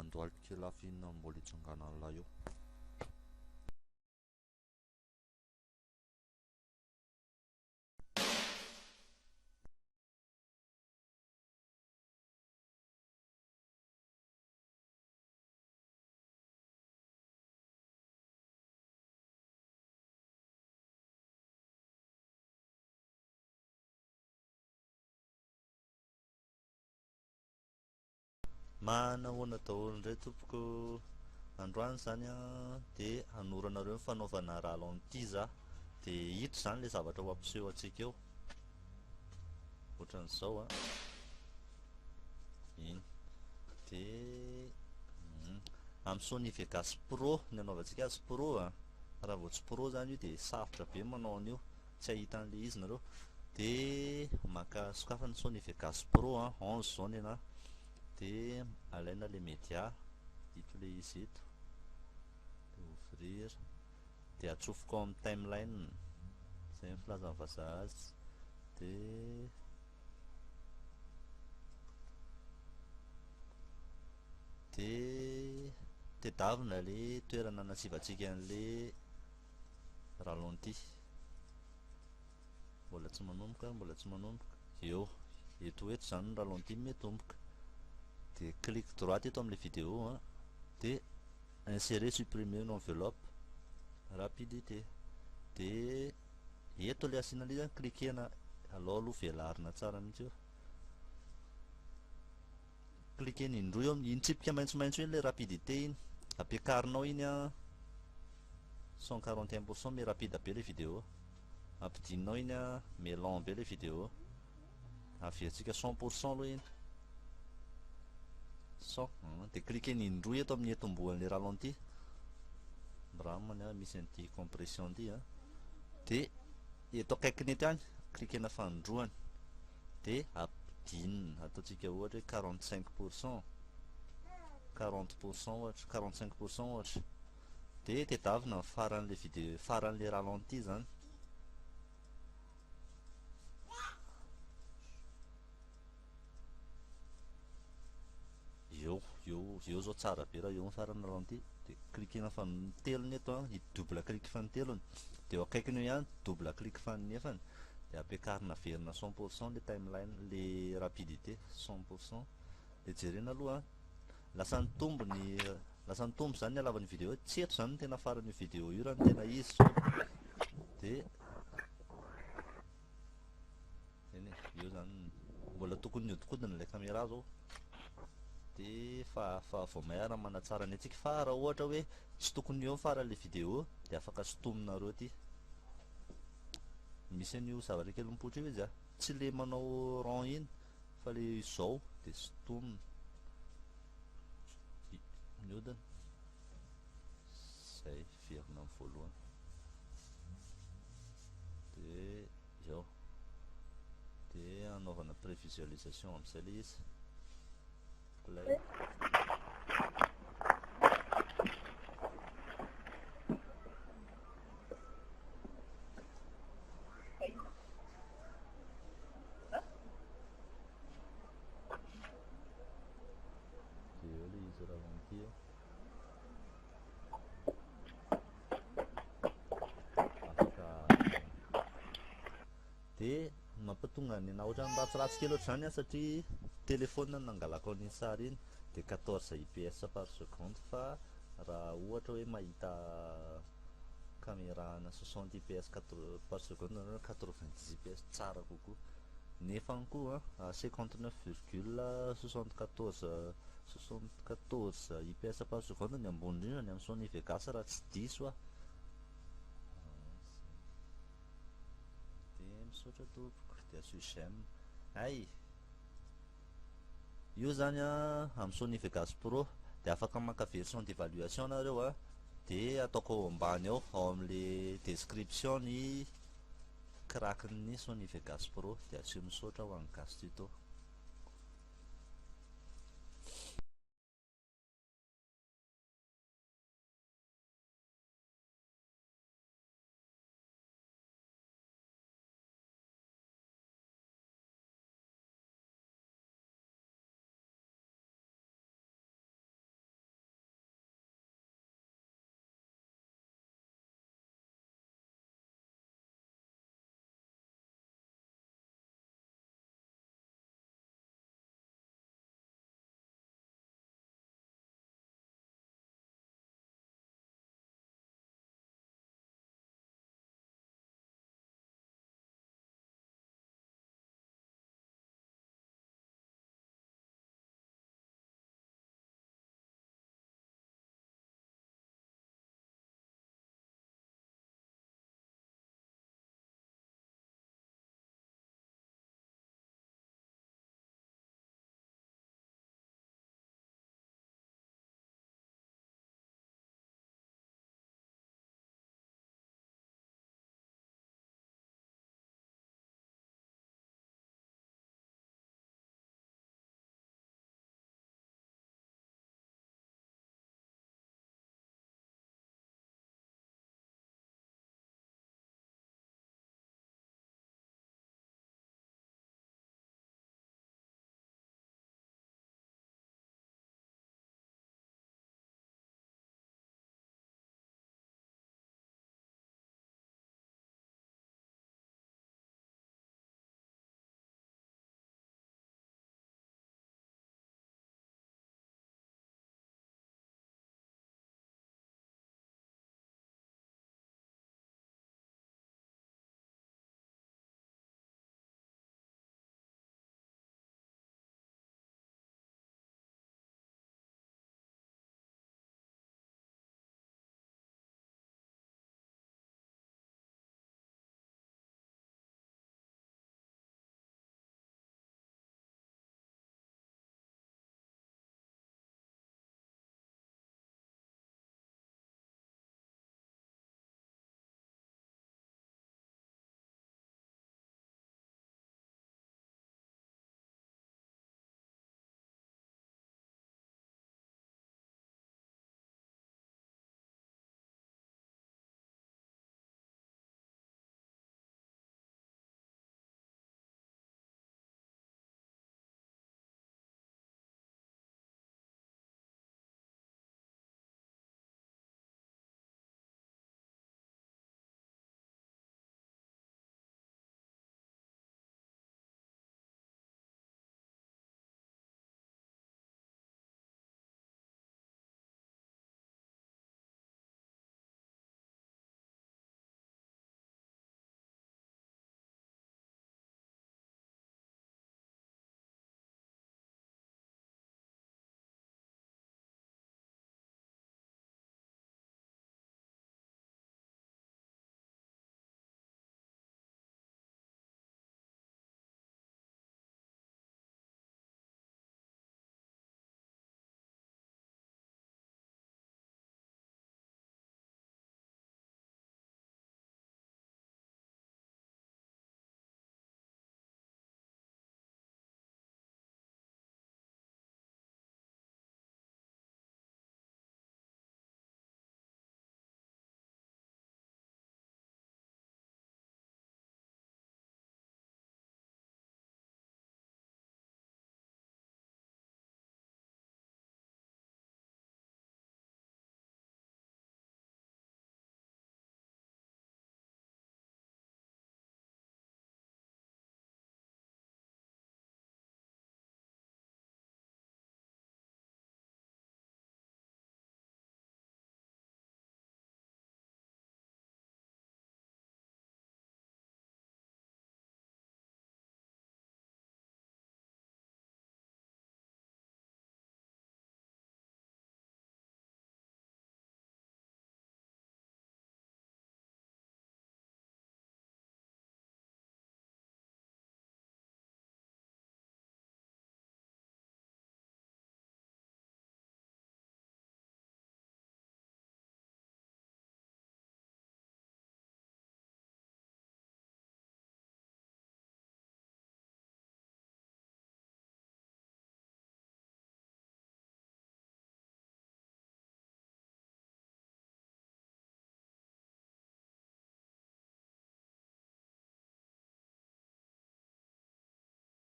Andohalika kely hafa inona mbola hitsangana an'ilay eo. Manahoana daholo indray tompoko. Androany zany a dia hanoranareo ny fanaovana ralanty za, dia hito zany le zavatra ho ampiseho antsika eo ohatran'izao a. Iny dia amin'ny Sony Vegas Pro ny anaovantsika azy Pro a. Raha vao tsy Pro zany io dia sarotra be manao an'io, tsy ahita an'le izy nareo. Dia maka sokafa ny Sony Vegas Pro a 11 zao ny anahy, dia alaina le média, ito le izy eto, dia ouvrir, dia atsofoka ao amin'ny timeline, izay ny filazan'ny vazaha azy. Dia tedavina le toerana nasivantsika an'le ralenty. Mbola tsy manomboka, mbola tsy manomboka. Eo, eto eto zany ny ralenty mitomboka. Dia clic droite eto amin'le vidéo a, dia insérer supprimer une enveloppe, rapidité. Dia eto le asiana le cliquena aloha velarina tsara mihitsy eo. Cliquena indroa eo, iny tsipika maitsomaitso iny le rapidité iny, ampiakarinao iny a 141% mais rapide be le vidéo, ampidininao iny a mais lent be le vidéo, aveantsika 100% aloha iny 100. Dia cliquena indroa eto amin'ny etombohan'le ralenty, miramana a, misy an'ity compression ity a. Dia eto akaikiny eto ihany cliquena fandroany, dia apidinina, ataontsika ohatra hoe 45%, 40% ohatra, 45% ohatra. Dia tedavina ny faran'le vidéo, faran'le ralenty zany. Eo zao tsara be raha eo ny farany ralenty. Dia cliquena fanotelony eto a, double clic fanotelony, dia eo akaikiny eo ihany double clic fanonefany, dia ampiakarina averina 100% le timeline, le rapidité 100%. Dia jerena aloha a, lasa nitombo zany ny halavan'ny vidéo, tsy eto zany ny tena faran'io vidéo io raha ny tena izy zao. Dia eo zany mbola tokony hihodikodina ilay caméra zao. Dia fa vao may raha manatsara ny antsika, fa raha ohatra hoe tsy tokony eo faran'le vidéo dia afaka sotominareo aty. Misy an'io zavatra kely mipoitra io izy a, tsy le manao rang iny fa le izao dia sotomina, mihodina zay verina amin'ny voalohany. Dia eo, dia anaovana prévisualisation amin'izay le izy. Play. Eo le izy ralenty. Dia mampatonga ny na ohatran'ny ratsiratsy kely ohatry zany a, satria telefônina nangalako an'iny sary iny, dia 14 IPS par seconde. Fa raha ohatra hoe mahita caméra na 60 IPS par seconde na 90 IPS tsara kokoa. Nefany koa 59,74 IPS par seconde ny ambony indrindra ny amin'ny Sony Vegas raha tsy diso a. Dia misaotra tompoko, dia asio j'aime. Hay, io zany a amin'ny Sony Vegas Pro. Dia afaka maka version d'évaluation nareo a, dia ataoko ao ambany ao, ao amin'le description ny crack-ny Sony Vegas Pro. Dia asio misaotra ho an'ny Gasy Tuto.